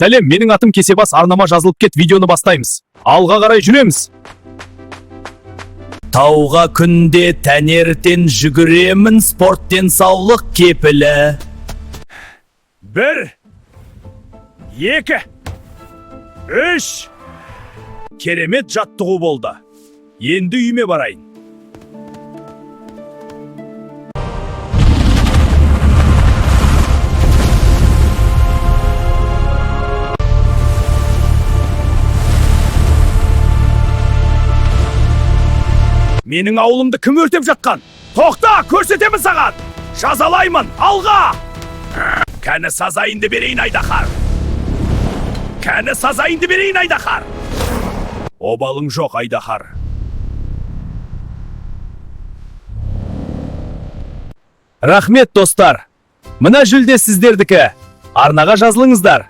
Сәлем, менің атым Кесебас, арнама жазылып кет, видеоны бастаймыз. Алға қарай жүреміз. Тауға күнде тәнертен жүгіремін, спорт денсаулық кепілі. 1, 2, 3. Керемет жаттығу болды. Енді үйіме барайын. Менің ауылымды кім өртеп жатқан? Тоқта, көрсетемін саған. Жазалаймын, алға. Кәні сазайынды берейін Айдахар. Кәні сазайынды берейін Айдахар. Обалың жоқ Айдахар. Рахмет достар. Мына жүлде сіздердікі. Арнаға жазылыңыздар.